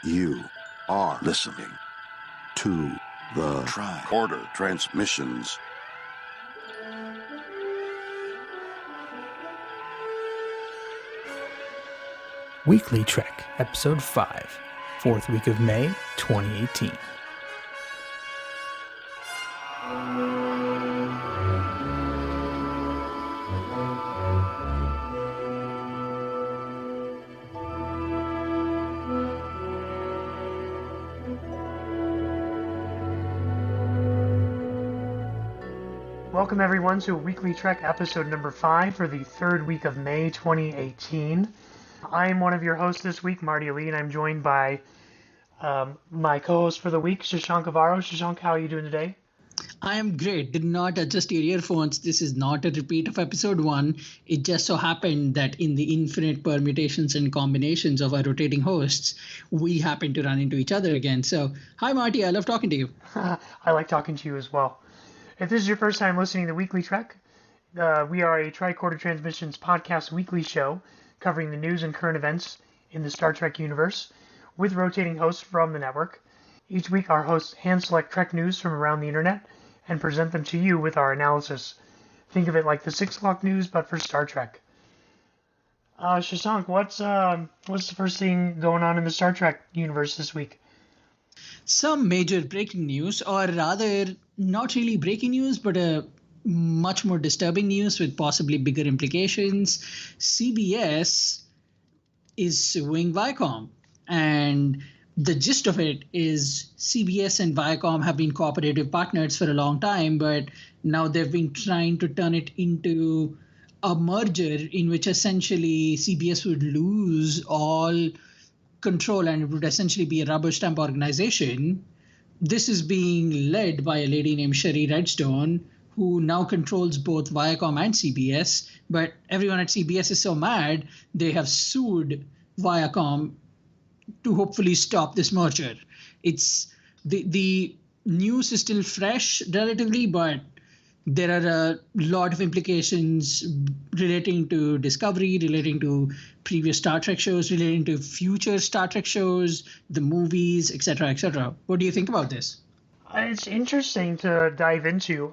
You are listening to the Tricorder Transmissions. Weekly Trek, Episode 5, 4th week of May, 2018. Welcome everyone to Weekly Trek episode number 5 for the 3rd week of May 2018. I am one of your hosts this week, Marty Ali, and I'm joined by my co-host for the week, Shashank Avaro. Shashank, how are you doing today? I am great. Did not adjust your earphones. This is not a repeat of episode 1. It just so happened that in the infinite permutations and combinations of our rotating hosts, we happen to run into each other again. So, hi Marty, I love talking to you. I like talking to you as well. If this is your first time listening to Weekly Trek, we are a Tricorder Transmissions podcast weekly show covering the news and current events in the Star Trek universe with rotating hosts from the network. Each week, our hosts hand-select Trek news from around the internet and present them to you with our analysis. Think of it like the 6 o'clock news, but for Star Trek. Shashank, what's the first thing going on in the Star Trek universe this week? Some major breaking news, or rather, not really breaking news, but a much more disturbing news with possibly bigger implications. CBS is suing Viacom, and the gist of it is CBS and Viacom have been cooperative partners for a long time, but now they've been trying to turn it into a merger in which essentially CBS would lose all control and it would essentially be a rubber stamp organization. This is being led by a lady named Sherry Redstone, who now controls both Viacom and CBS. But everyone at CBS is so mad, they have sued Viacom to hopefully stop this merger. It's the news is still fresh relatively, but there are a lot of implications relating to Discovery, relating to previous Star Trek shows, relating to future Star Trek shows, the movies, etc., etc. What do you think about this? It's interesting to dive into.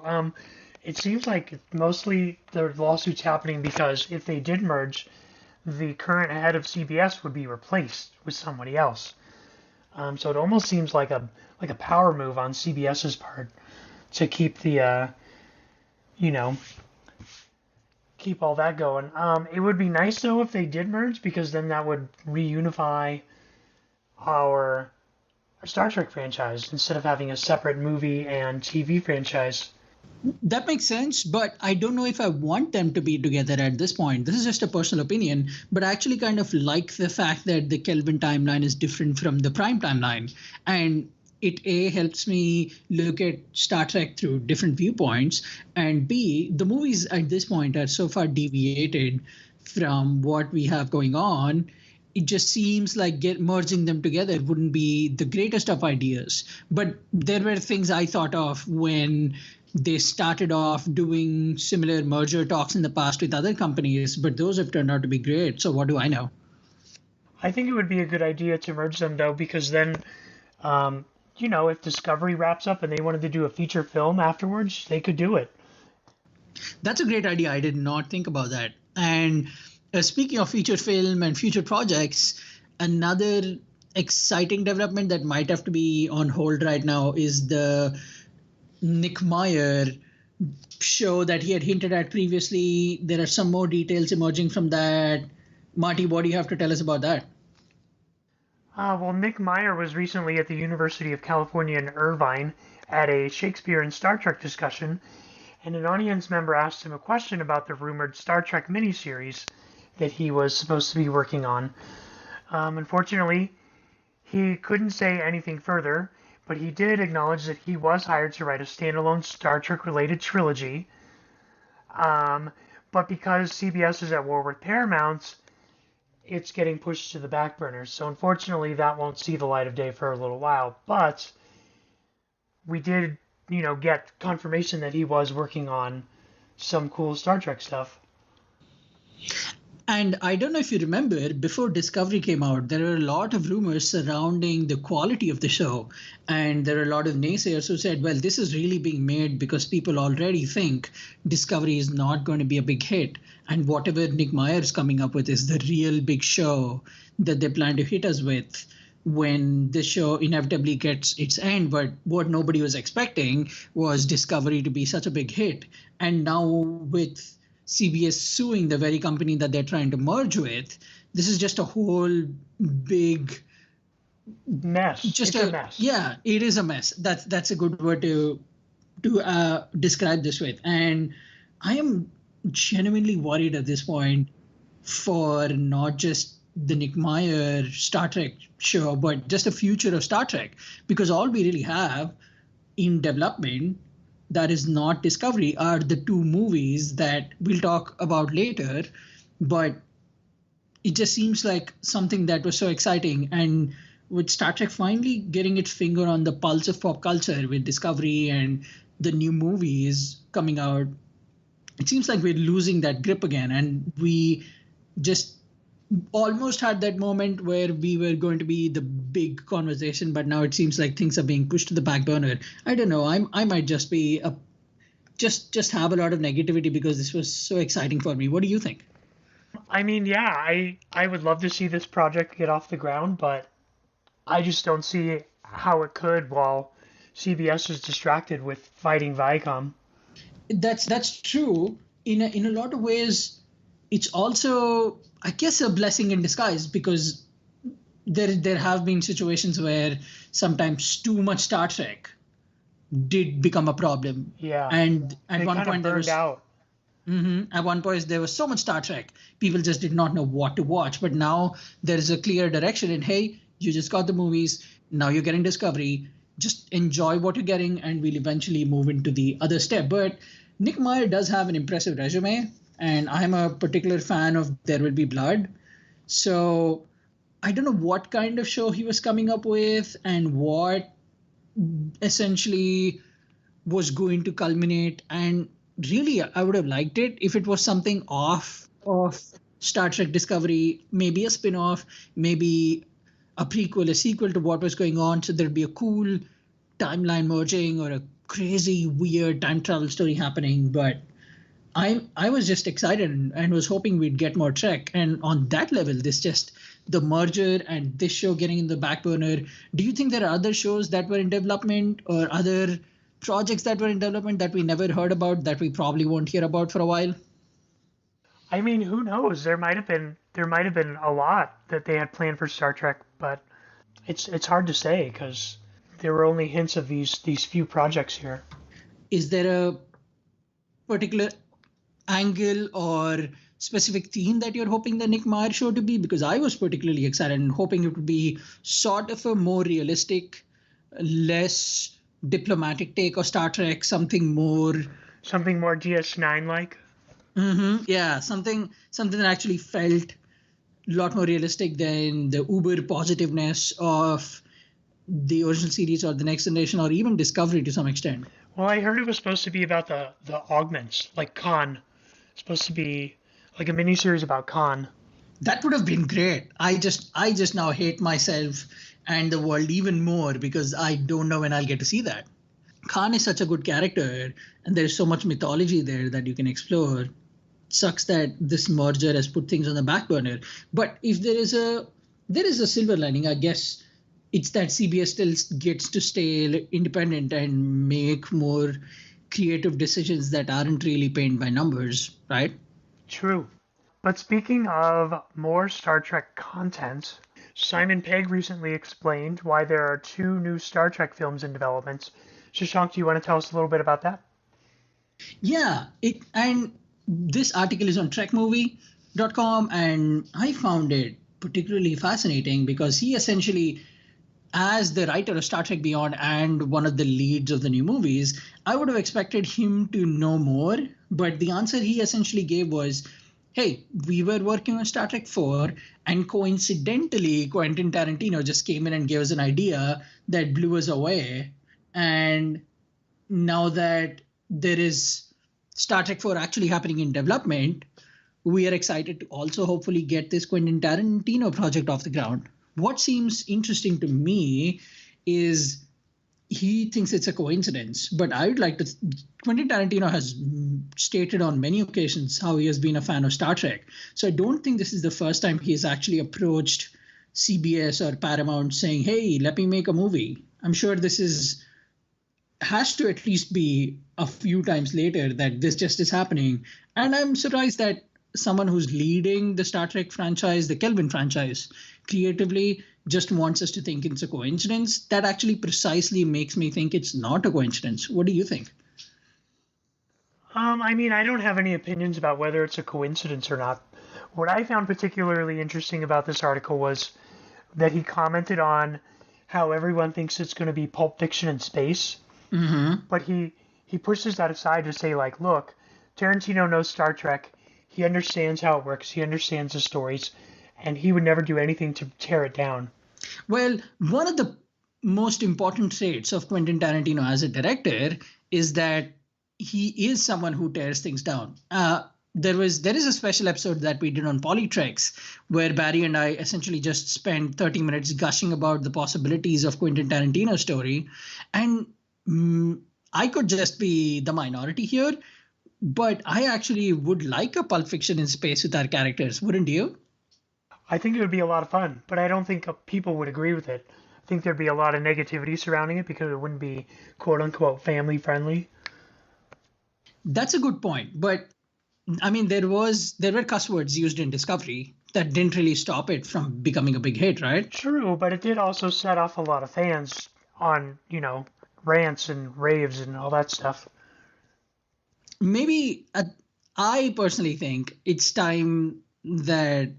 It seems like mostly the lawsuit's happening because if they did merge, the current head of CBS would be replaced with somebody else. So it almost seems like a power move on CBS's part to keep the keep all that going. It would be nice though if they did merge, because then that would reunify our Star Trek franchise instead of having a separate movie and TV franchise. That makes sense, but I don't know if I want them to be together at this point. This is just a personal opinion, but I actually kind of like the fact that the Kelvin timeline is different from the Prime timeline. And it A, helps me look at Star Trek through different viewpoints, and B, the movies at this point are so far deviated from what we have going on. It just seems like merging them together wouldn't be the greatest of ideas. But there were things I thought of when they started off doing similar merger talks in the past with other companies, but those have turned out to be great. So what do I know? I think it would be a good idea to merge them, though, because then, if Discovery wraps up and they wanted to do a feature film afterwards, they could do it. That's a great idea. I did not think about that. And speaking of feature film and future projects, another exciting development that might have to be on hold right now is the Nick Meyer show that he had hinted at previously. There are some more details emerging from that. Marty, what do you have to tell us about that? Well, Nick Meyer was recently at the University of California in Irvine at a Shakespeare and Star Trek discussion, and an audience member asked him a question about the rumored Star Trek miniseries that he was supposed to be working on. Unfortunately, he couldn't say anything further, but he did acknowledge that he was hired to write a standalone Star Trek-related trilogy. But because CBS is at war with Paramount, it's getting pushed to the back burner. So unfortunately, that won't see the light of day for a little while. But we did, get confirmation that he was working on some cool Star Trek stuff. And I don't know if you remember, before Discovery came out, there were a lot of rumors surrounding the quality of the show. And there are a lot of naysayers who said, well, this is really being made because people already think Discovery is not going to be a big hit. And whatever Nick Meyer is coming up with is the real big show that they plan to hit us with when this show inevitably gets its end. But what nobody was expecting was Discovery to be such a big hit. And now with CBS suing the very company that they're trying to merge with, this is just a whole big mess. It's a mess. Yeah, it is a mess. That's a good word to describe this with. And I am genuinely worried at this point for not just the Nick Meyer Star Trek show, but just the future of Star Trek, because all we really have in development that is not Discovery are the two movies that we'll talk about later. But it just seems like something that was so exciting. And with Star Trek finally getting its finger on the pulse of pop culture with Discovery and the new movies coming out, it seems like we're losing that grip again. And we just almost had that moment where we were going to be the big conversation, but now it seems like things are being pushed to the back burner. I don't know. I might just be just have a lot of negativity because this was so exciting for me. What do you think? I mean, yeah, I would love to see this project get off the ground, but I just don't see how it could while CBS is distracted with fighting Viacom. That's true. In a lot of ways, it's also, I guess, a blessing in disguise, because there have been situations where sometimes too much Star Trek did become a problem. Yeah. And at They one kind of point there burned was out. At one point there was so much Star Trek, people just did not know what to watch. But now there is a clear direction, and hey, you just got the movies, now you're getting Discovery. Just enjoy what you're getting, and we'll eventually move into the other step. But Nick Meyer does have an impressive resume, and I'm a particular fan of There Will Be Blood. So I don't know what kind of show he was coming up with and what essentially was going to culminate. And really, I would have liked it if it was something off of Star Trek Discovery, maybe a spin-off, maybe a prequel, a sequel to what was going on. So there'd be a cool timeline merging or a crazy, weird time travel story happening. But I was just excited and was hoping we'd get more Trek. And on that level, the merger and this show getting in the back burner. Do you think there are other shows that were in development or other projects that were in development that we never heard about, that we probably won't hear about for a while? I mean, who knows? There might have been a lot that they had planned for Star Trek, but it's hard to say because there were only hints of these few projects here. Is there a particular angle or specific theme that you're hoping the Nick Meyer show to be? Because I was particularly excited and hoping it would be sort of a more realistic, less diplomatic take of Star Trek, something more DS9 like. Yeah, something that actually felt a lot more realistic than the uber positiveness of the original series or the Next Generation or even Discovery to some extent. Well, I heard it was supposed to be about the augments, like Khan. It's supposed to be like a miniseries about Khan. That would have been great. I just now hate myself and the world even more because I don't know when I'll get to see that. Khan is such a good character, and there's so much mythology there that you can explore. Sucks that this merger has put things on the back burner. But if there is a silver lining, I guess it's that CBS still gets to stay independent and make more creative decisions that aren't really painted by numbers, right? True. But speaking of more Star Trek content, Simon Pegg recently explained why there are 2 new Star Trek films in development. Shashank, do you want to tell us a little bit about that? Yeah, and this article is on trekmovie.com, and I found it particularly fascinating because he essentially, as the writer of Star Trek Beyond and one of the leads of the new movies, I would have expected him to know more. But the answer he essentially gave was, hey, we were working on Star Trek 4, and coincidentally, Quentin Tarantino just came in and gave us an idea that blew us away. And now that there is Star Trek 4 actually happening in development, we are excited to also hopefully get this Quentin Tarantino project off the ground. What seems interesting to me is he thinks it's a coincidence, but I would like to. Quentin Tarantino has stated on many occasions how he has been a fan of Star Trek. So I don't think this is the first time he has actually approached CBS or Paramount saying, hey, let me make a movie. I'm sure this has to at least be a few times later that this just is happening. And I'm surprised that someone who's leading the Star Trek franchise, the Kelvin franchise, creatively just wants us to think it's a coincidence. That actually precisely makes me think it's not a coincidence. What do you think? I mean, I don't have any opinions about whether it's a coincidence or not. What I found particularly interesting about this article was that he commented on how everyone thinks it's going to be Pulp Fiction in space. Mm-hmm. But he pushes that aside to say, like, look, Tarantino knows Star Trek. He understands how it works. He understands the stories. And he would never do anything to tear it down. Well, one of the most important traits of Quentin Tarantino as a director is that he is someone who tears things down. There is a special episode that we did on Polytrex where Barry and I essentially just spent 30 minutes gushing about the possibilities of Quentin Tarantino's story. And I could just be the minority here, but I actually would like a Pulp Fiction in space with our characters, wouldn't you? I think it would be a lot of fun, but I don't think people would agree with it. I think there'd be a lot of negativity surrounding it because it wouldn't be quote-unquote family-friendly. That's a good point. But, I mean, there were cuss words used in Discovery that didn't really stop it from becoming a big hit, right? True, but it did also set off a lot of fans on, rants and raves and all that stuff. Maybe I personally think it's time that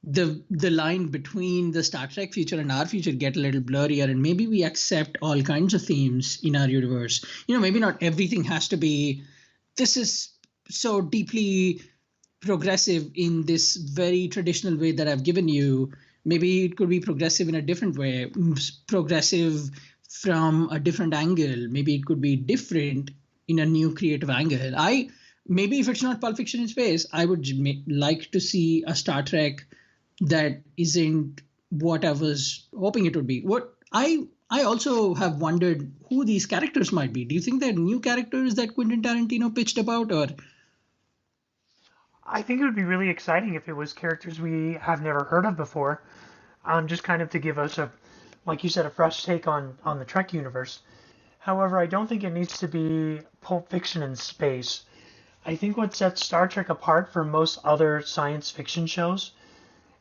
the line between the Star Trek future and our future get a little blurrier, and maybe we accept all kinds of themes in our universe. Maybe not everything has to be, this is so deeply progressive in this very traditional way that I've given you. Maybe it could be progressive in a different way, progressive from a different angle. Maybe it could be different in a new creative angle. Maybe if it's not Pulp Fiction in space, I would like to see a Star Trek that isn't what I was hoping it would be. What I also have wondered who these characters might be. Do you think they're new characters that Quentin Tarantino pitched about, or? I think it would be really exciting if it was characters we have never heard of before, just kind of to give us like you said, a fresh take on the Trek universe. However, I don't think it needs to be Pulp Fiction in space. I think what sets Star Trek apart from most other science fiction shows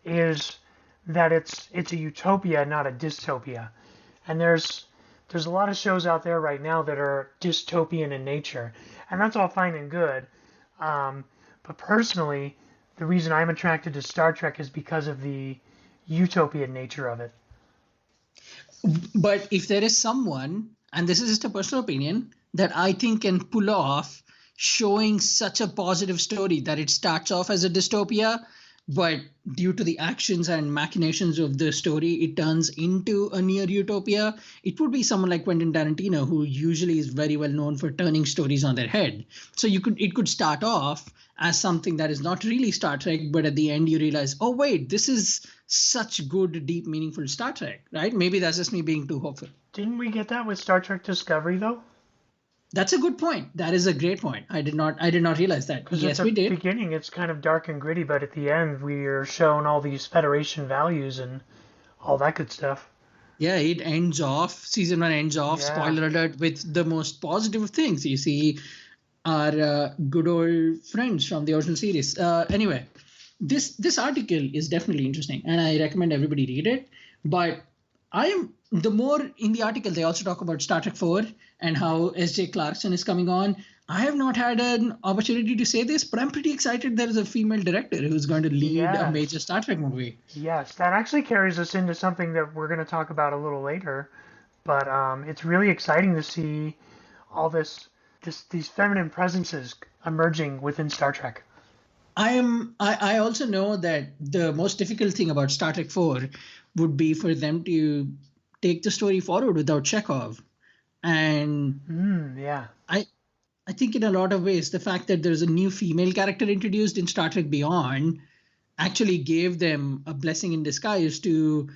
is that it's a utopia, not a dystopia. And there's a lot of shows out there right now that are dystopian in nature, and that's all fine and good. But personally, the reason I'm attracted to Star Trek is because of the utopian nature of it. But if there is someone, and this is just a personal opinion, that I think can pull off showing such a positive story that it starts off as a dystopia, but due to the actions and machinations of the story, it turns into a near utopia, it would be someone like Quentin Tarantino, who usually is very well known for turning stories on their head. So it could start off as something that is not really Star Trek, but at the end you realize, oh wait, this is such good, deep, meaningful Star Trek, right? Maybe that's just me being too hopeful. Didn't we get that with Star Trek Discovery though? That's a good point. That is a great point. I did not realize that. Yes, we did. At the beginning, it's kind of dark and gritty, but at the end, we are shown all these Federation values and all that good stuff. Yeah, season 1 ends off, spoiler alert, with the most positive things. You see our good old friends from the original series. Anyway, this article is definitely interesting, and I recommend everybody read it. But the more in the article, they also talk about Star Trek 4 and how S.J. Clarkson is coming on. I have not had an opportunity to say this, but I'm pretty excited there is a female director who's going to lead a major Star Trek movie. Yes, that actually carries us into something that we're going to talk about a little later. But it's really exciting to see all these feminine presences emerging within Star Trek. I also know that the most difficult thing about Star Trek 4 would be for them to take the story forward without Chekhov. And I think in a lot of ways, the fact that there's a new female character introduced in Star Trek Beyond actually gave them a blessing in disguise to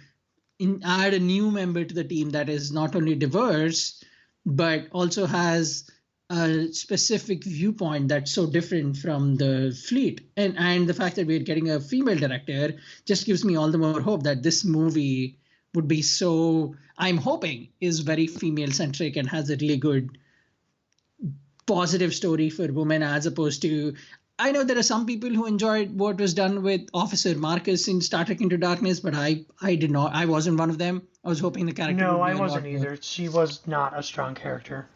add a new member to the team that is not only diverse, but also has a specific viewpoint that's so different from the fleet. And the fact that we're getting a female director just gives me all the more hope that this movie would be I'm hoping, is very female centric and has a really good positive story for women, as opposed to, I know there are some people who enjoyed what was done with Officer Marcus in Star Trek Into Darkness, but I did not. I wasn't one of them. I was hoping the character No, would be I wasn't either. more. She was not a strong character.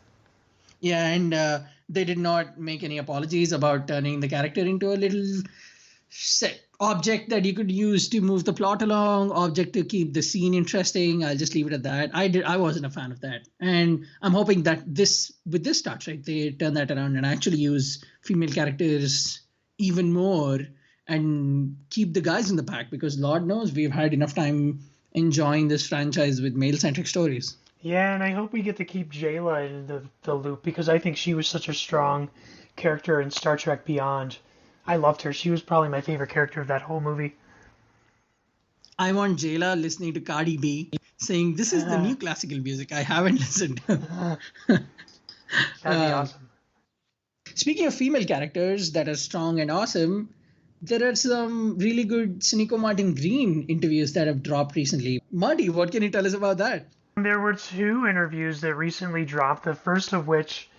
Yeah, and they did not make any apologies about turning the character into a little set object that you could use to move the plot along, object to keep the scene interesting. I'll just leave it at that. I wasn't a fan of that. And I'm hoping that with this Star Trek, they turn that around and actually use female characters even more and keep the guys in the back, because Lord knows we've had enough time enjoying this franchise with male-centric stories. Yeah, and I hope we get to keep Jayla in the loop, because I think she was such a strong character in Star Trek Beyond. I loved her. She was probably my favorite character of that whole movie. I want Jayla listening to Cardi B saying, "This is the new classical music I haven't listened to." That'd be awesome. Speaking of female characters that are strong and awesome, there are some really good Sinequa Martin Green interviews that have dropped recently. Marty, what can you tell us about that? There were 2 interviews that recently dropped, the first of which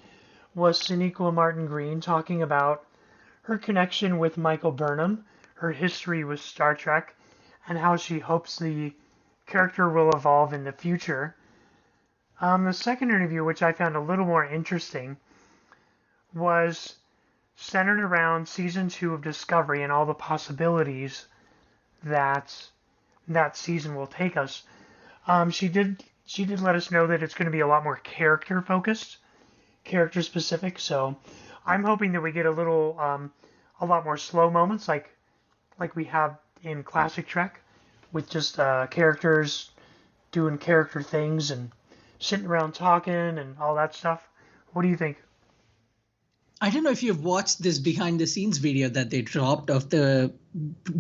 was Sinequa Martin Green talking about her connection with Michael Burnham, her history with Star Trek, and how she hopes the character will evolve in the future. The second interview, which I found a little more interesting, was centered around Season 2 of Discovery and all the possibilities that that season will take us. She did let us know that it's going to be a lot more character focused, character specific. So I'm hoping that we get a lot more slow moments like we have in classic Trek, with just characters doing character things and sitting around talking and all that stuff. What do you think? I don't know if you've watched this behind the scenes video that they dropped of the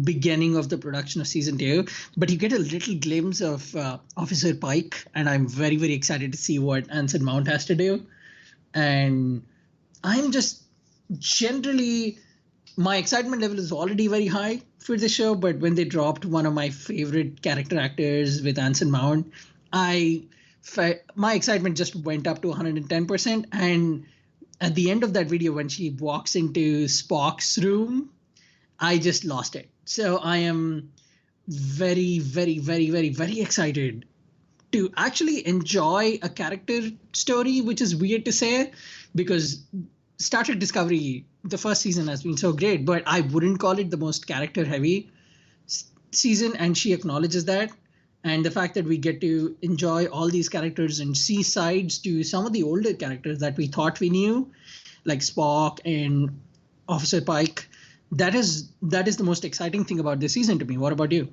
beginning of the production of season 2, but you get a little glimpse of Officer Pike, and I'm very, very excited to see what Anson Mount has to do. And I'm just generally, my excitement level is already very high for the show, but when they dropped one of my favorite character actors with Anson Mount, my excitement just went up to 110%. And at the end of that video, when she walks into Spock's room, I just lost it. So I am very, very, very, very, very excited to actually enjoy a character story, which is weird to say because Star Trek Discovery, the first season, has been so great, but I wouldn't call it the most character heavy season, and she acknowledges that. And the fact that we get to enjoy all these characters and see sides to some of the older characters that we thought we knew, like Spock and Officer Pike, that is the most exciting thing about this season to me. What about you?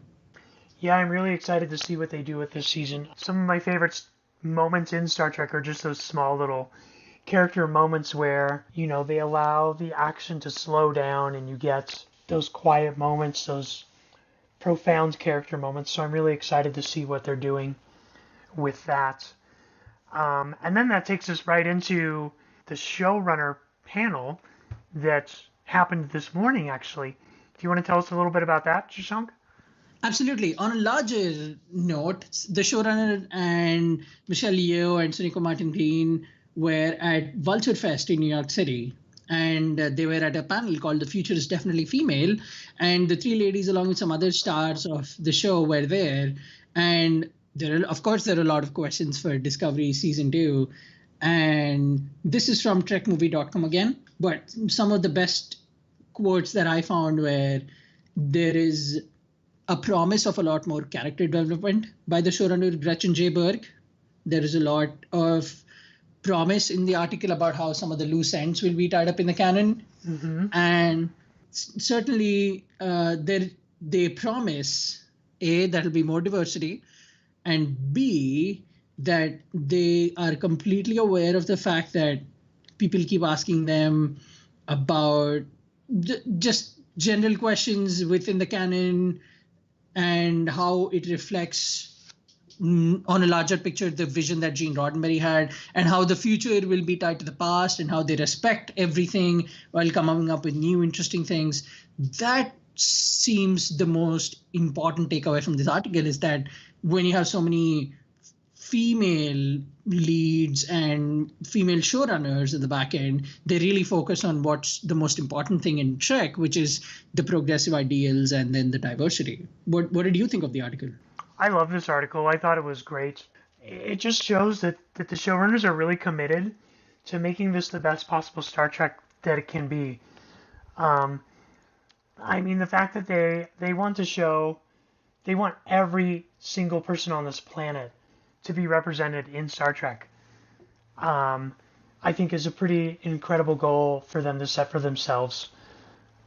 Yeah, I'm really excited to see what they do with this season. Some of my favorite moments in Star Trek are just those small little character moments where, they allow the action to slow down and you get those quiet moments, those profound character moments. So I'm really excited to see what they're doing with that. And then that takes us right into the showrunner panel that happened this morning, actually. Do you want to tell us a little bit about that, Shashank? Absolutely. On a larger note, the showrunner and Michelle Yeoh and Sinequa Martin Green were at Vulture Fest in New York City. And they were at a panel called The Future is Definitely Female. And the 3 ladies, along with some other stars of the show, were there. And there are a lot of questions for Discovery Season 2. And this is from TrekMovie.com again. But some of the best quotes that I found were, there is a promise of a lot more character development by the showrunner Gretchen J. Berg. There is a lot of promise in the article about how some of the loose ends will be tied up in the canon. Mm-hmm. And certainly they promise, A, that will be more diversity, and B, that they are completely aware of the fact that people keep asking them about just general questions within the canon and how it reflects on a larger picture the vision that Gene Roddenberry had, and how the future will be tied to the past, and how they respect everything while coming up with new interesting things. That seems the most important takeaway from this article, is that when you have so many female leads and female showrunners at the back end, they really focus on what's the most important thing in Trek, which is the progressive ideals and then the diversity. What did you think of the article? I love this article. I thought it was great. It just shows that the showrunners are really committed to making this the best possible Star Trek that it can be. I mean, the fact that they want to show, they want every single person on this planet to be represented in Star Trek, I think is a pretty incredible goal for them to set for themselves.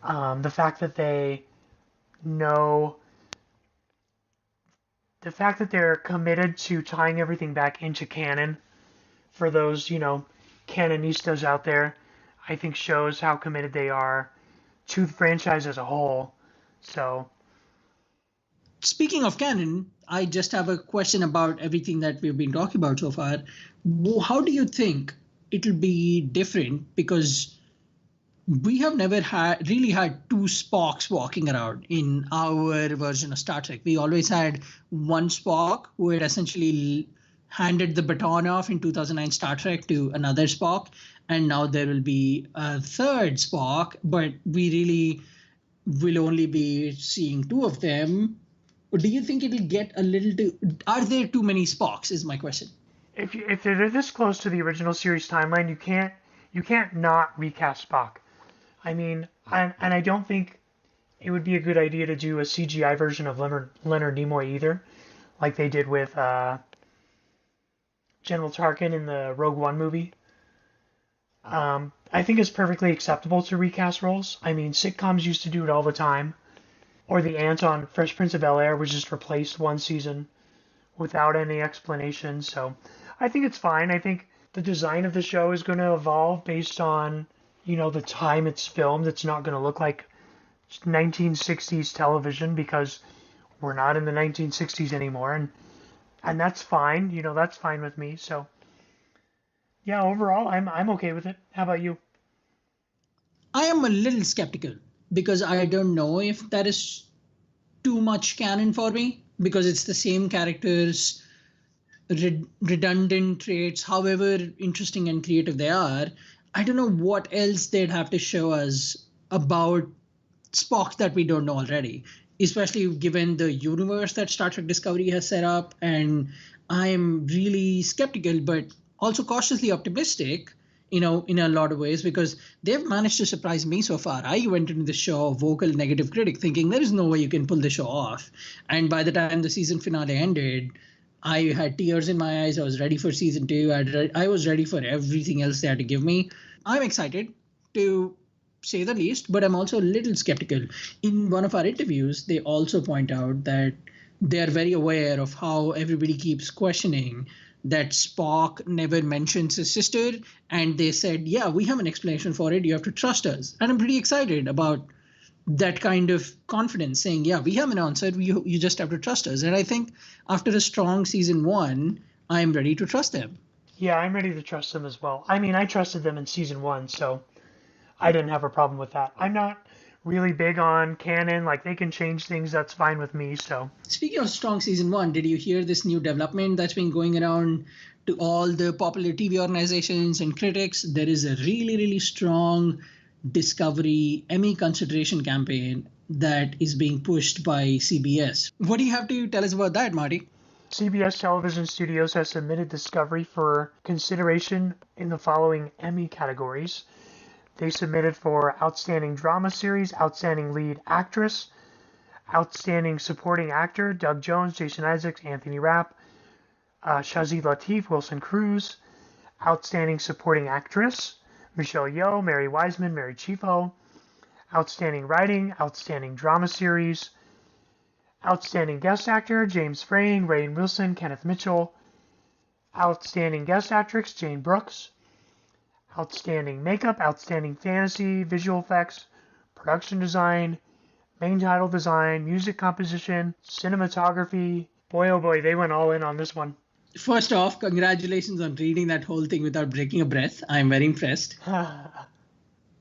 The fact that they know, the fact that they're committed to tying everything back into canon for those, canonistas out there, I think shows how committed they are to the franchise as a whole. So, speaking of canon, I just have a question about everything that we've been talking about so far. How do you think it'll be different? Because we have never really had two Spocks walking around in our version of Star Trek. We always had one Spock who had essentially handed the baton off in 2009 Star Trek to another Spock, and now there will be a third Spock, but we really will only be seeing two of them. Do you think it'll get a little too... Are there too many Spocks, is my question. If they're this close to the original series timeline, you can't not recast Spock. I mean, and I don't think it would be a good idea to do a CGI version of Leonard Nimoy either, like they did with General Tarkin in the Rogue One movie. I think it's perfectly acceptable to recast roles. I mean, sitcoms used to do it all the time. Or the aunt on Fresh Prince of Bel-Air was just replaced one season without any explanation. So I think it's fine. I think the design of the show is going to evolve based on, the time it's filmed. It's not going to look like 1960s television because we're not in the 1960s anymore. And that's fine. That's fine with me. So yeah, overall, I'm okay with it. How about you? I am a little skeptical because I don't know if that is too much canon for me, because it's the same characters, redundant traits, however interesting and creative they are. I don't know what else they'd have to show us about Spock that we don't know already, especially given the universe that Star Trek Discovery has set up. And I'm really skeptical, but also cautiously optimistic, in a lot of ways, because they've managed to surprise me so far. I went into the show a vocal negative critic thinking there is no way you can pull the show off. And by the time the season finale ended, I had tears in my eyes. I was ready for season 2. I was ready for everything else they had to give me. I'm excited, to say the least, but I'm also a little skeptical. In one of our interviews, they also point out that they're very aware of how everybody keeps questioning that Spock never mentions his sister, and they said, yeah, we have an explanation for it, you have to trust us. And I'm pretty excited about that kind of confidence, saying, yeah, we have an answer, you just have to trust us. And I think after a strong season 1, I'm ready to trust them. Yeah, I'm ready to trust them as well. I mean, I trusted them in season 1, so I didn't have a problem with that. I'm not really big on canon, like they can change things, that's fine with me. So speaking of strong season 1, did you hear this new development that's been going around to all the popular TV organizations and critics? There is a really, really strong Discovery Emmy consideration campaign that is being pushed by CBS. What do you have to tell us about that, Marty? CBS Television Studios has submitted Discovery for consideration in the following Emmy categories. They submitted for Outstanding Drama Series, Outstanding Lead Actress, Outstanding Supporting Actor, Doug Jones, Jason Isaacs, Anthony Rapp, Shazid Latif, Wilson Cruz, Outstanding Supporting Actress, Michelle Yeoh, Mary Wiseman, Mary Chieffo, Outstanding Writing, Outstanding Drama Series, Outstanding Guest Actor, James Frain, Rainn Wilson, Kenneth Mitchell, Outstanding Guest Actress, Jane Brooks, Outstanding makeup, outstanding fantasy, visual effects, production design, main title design, music composition, cinematography. Boy, oh boy, they went all in on this one. First off, congratulations on reading that whole thing without breaking a breath. I'm very impressed.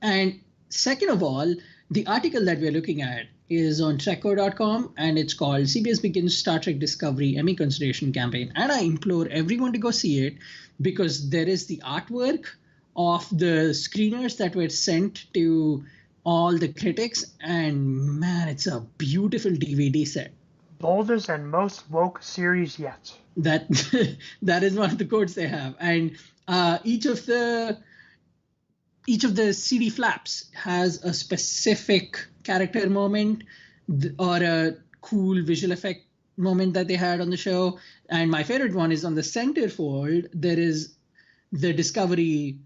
And second of all, the article that we're looking at is on Trekco.com, and it's called CBS Begins Star Trek Discovery Emmy Consideration Campaign. And I implore everyone to go see it because there is the artwork of the screeners that were sent to all the critics, and man, it's a beautiful DVD set. Boldest and most woke series yet. That is one of the quotes they have, and each of the CD flaps has a specific character moment or a cool visual effect moment that they had on the show. And my favorite one is on the centerfold. There is the Discovery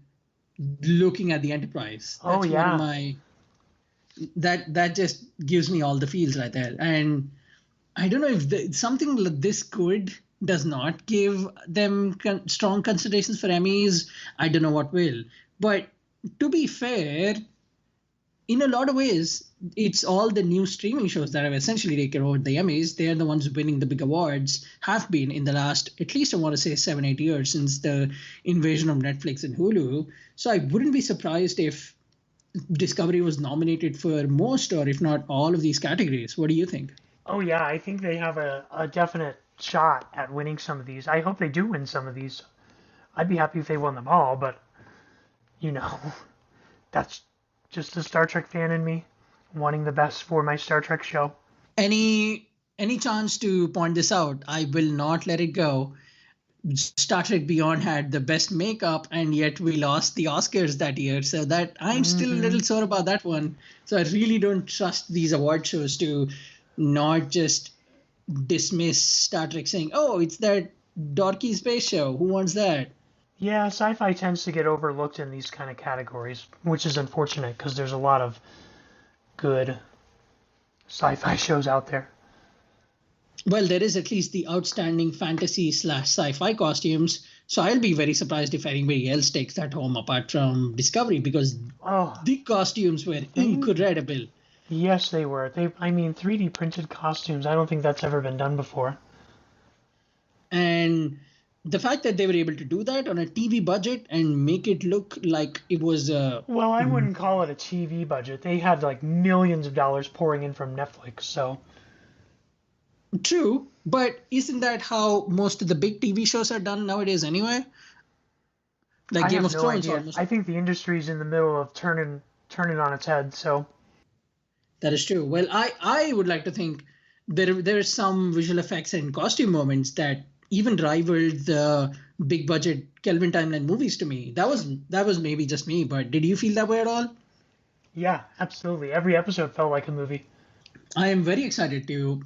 looking at the Enterprise. That's one of my that just gives me all the feels right there. And I don't know if something like this good does not give them strong considerations for Emmys. I don't know what will. But to be fair, in a lot of ways, it's all the new streaming shows that have essentially taken over the Emmys. They're the ones winning the big awards, have been in the last, at least I want to say 7-8 years since the invasion of Netflix and Hulu. So I wouldn't be surprised if Discovery was nominated for most or if not all of these categories. What do you think? Oh yeah, I think they have a definite shot at winning some of these. I hope they do win some of these. I'd be happy if they won them all, but you know, that's just a Star Trek fan in me, wanting the best for my Star Trek show. Any chance to point this out? I will not let it go. Star Trek Beyond had the best makeup, and yet we lost the Oscars that year. So that I'm still a little sore about that one. So I really don't trust these award shows to not just dismiss Star Trek saying, oh, it's that dorky space show. Who wants that? Yeah, sci-fi tends to get overlooked in these kind of categories, which is unfortunate because there's a lot of good sci-fi shows out there. Well, there is at least the outstanding fantasy/sci-fi costumes. So I'll be very surprised if anybody else takes that home apart from Discovery because the costumes were incredible. Yes, they were. 3D printed costumes. I don't think that's ever been done before. And the fact that they were able to do that on a TV budget and make it look like it was well, I wouldn't call it a TV budget. They had like millions of dollars pouring in from Netflix, so. True, but isn't that how most of the big TV shows are done nowadays anyway? Like Game of Thrones almost. I think the industry's in the middle of turning on its head, so. That is true. Well, I would like to think there are some visual effects and costume moments that even rivaled the big budget Kelvin Timeline movies to me. That was maybe just me, but did you feel that way at all? Yeah, absolutely. Every episode felt like a movie. I am very excited to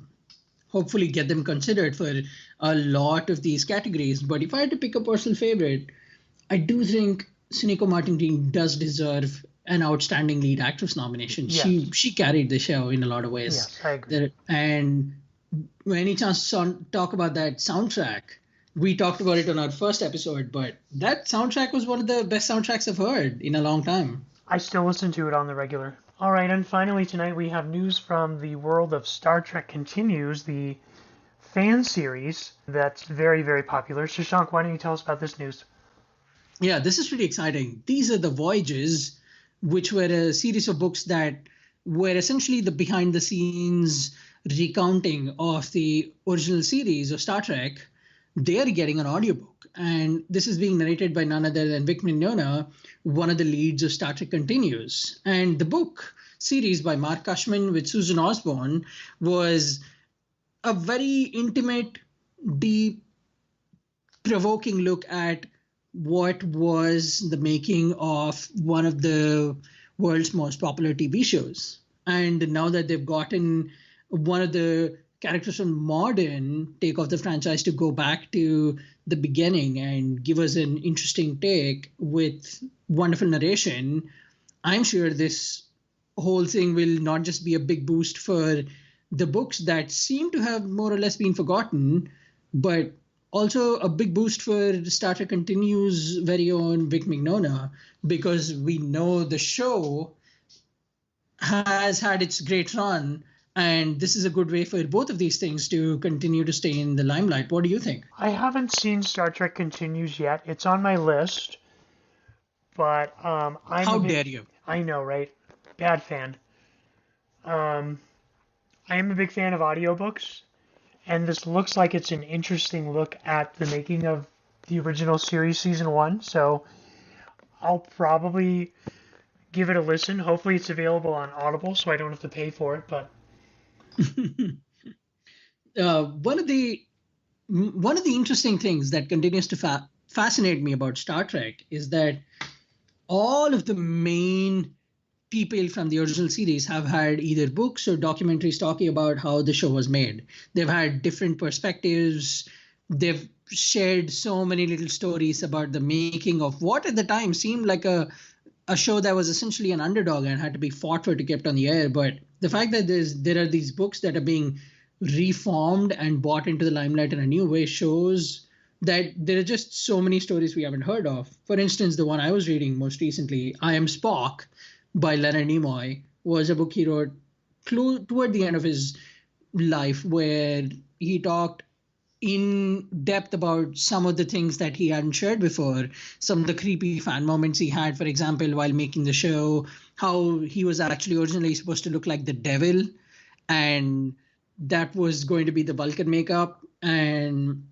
hopefully get them considered for a lot of these categories. But if I had to pick a personal favorite, I do think Sonequa Martin does deserve an outstanding lead actress nomination. Yes. She carried the show in a lot of ways. Yes, I agree. And any chance to talk about that soundtrack? We talked about it on our first episode, but that soundtrack was one of the best soundtracks I've heard in a long time. I still listen to it on the regular. All right, and finally tonight we have news from the world of Star Trek Continues, the fan series that's very, very popular. Shashank, why don't you tell us about this news? Yeah, this is pretty exciting. These are the Voyages, which were a series of books that were essentially the behind-the-scenes recounting of the original series of Star Trek. They're getting an audiobook, and this is being narrated by none other than Vic Mignogna, one of the leads of Star Trek Continues. And the book series by Mark Cushman with Susan Osborne was a very intimate, deep, provoking look at what was the making of one of the world's most popular TV shows. And now that they've gotten one of the characters from modern take of the franchise to go back to the beginning and give us an interesting take with wonderful narration, I'm sure this whole thing will not just be a big boost for the books that seem to have more or less been forgotten, but Also, a big boost for Star Trek Continues' very own Vic Mignogna, because we know the show has had its great run, and this is a good way for both of these things to continue to stay in the limelight. What do you think? I haven't seen Star Trek Continues yet. It's on my list, but How dare you? I know, right? Bad fan. I am a big fan of audiobooks, and this looks like it's an interesting look at the making of the original series season 1, so I'll probably give it a listen. Hopefully it's available on Audible so I don't have to pay for it, but One of the interesting things that continues to fascinate me about Star Trek is that all of the main people from the original series have had either books or documentaries talking about how the show was made. They've had different perspectives. They've shared so many little stories about the making of what at the time seemed like a show that was essentially an underdog and had to be fought for to kept on the air. But the fact that there are these books that are being reformed and brought into the limelight in a new way shows that there are just so many stories we haven't heard of. For instance, the one I was reading most recently, I Am Spock, by Leonard Nimoy, was a book he wrote toward the end of his life, where he talked in depth about some of the things that he hadn't shared before, some of the creepy fan moments he had, for example, while making the show, how he was actually originally supposed to look like the devil, and that was going to be the Vulcan makeup. And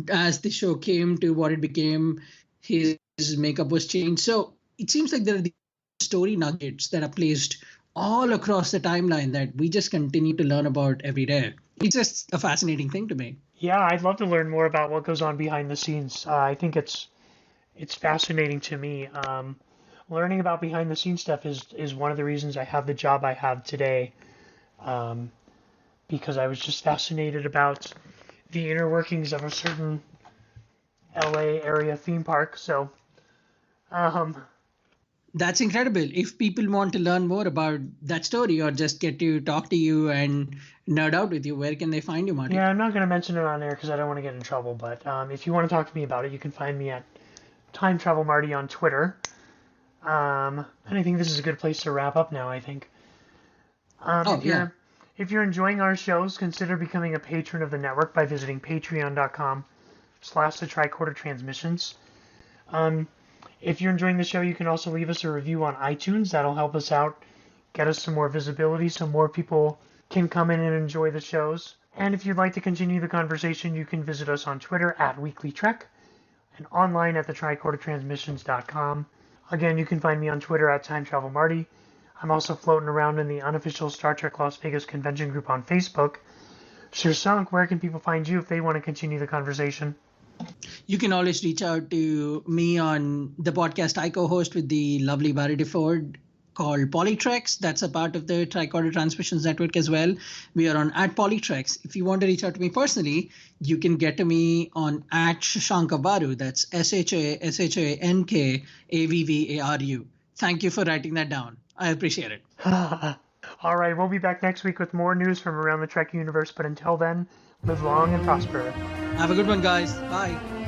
as the show came to what it became, his makeup was changed. So it seems like there are these story nuggets that are placed all across the timeline that we just continue to learn about every day. It's just a fascinating thing to me. yeah, I'd love to learn more about what goes on behind the scenes. I think it's fascinating to me. Learning about behind the scenes stuff is one of the reasons I have the job I have today, because I was just fascinated about the inner workings of a certain LA area theme park. So, That's incredible. If people want to learn more about that story or just get to talk to you and nerd out with you, where can they find you, Marty? yeah, I'm not going to mention it on air because I don't want to get in trouble. But if you want to talk to me about it, you can find me at Time Travel Marty on Twitter. And I think this is a good place to wrap up now, I think. If you're enjoying our shows, consider becoming a patron of the network by visiting patreon.com/the Tricorder Transmissions. If you're enjoying the show, you can also leave us a review on iTunes. That'll help us out, get us some more visibility so more people can come in and enjoy the shows. And if you'd like to continue the conversation, you can visit us on Twitter at Weekly Trek and online at thetricordertransmissions.com. Again, you can find me on Twitter at Time Travel Marty. I'm also floating around in the unofficial Star Trek Las Vegas convention group on Facebook. Shashank, where can people find you if they want to continue the conversation? You can always reach out to me on the podcast I co-host with the lovely Barry DeFord called Polytrex. That's a part of the Tricorder Transmissions Network as well. We are on @Polytrex. If you want to reach out to me personally, you can get to me on @Shashankavaru. That's SHASHANKAVVARU. Thank you for writing that down. I appreciate it. All right, we'll be back next week with more news from around the Trek universe, but until then, live long and prosper. Have a good one, guys. Bye.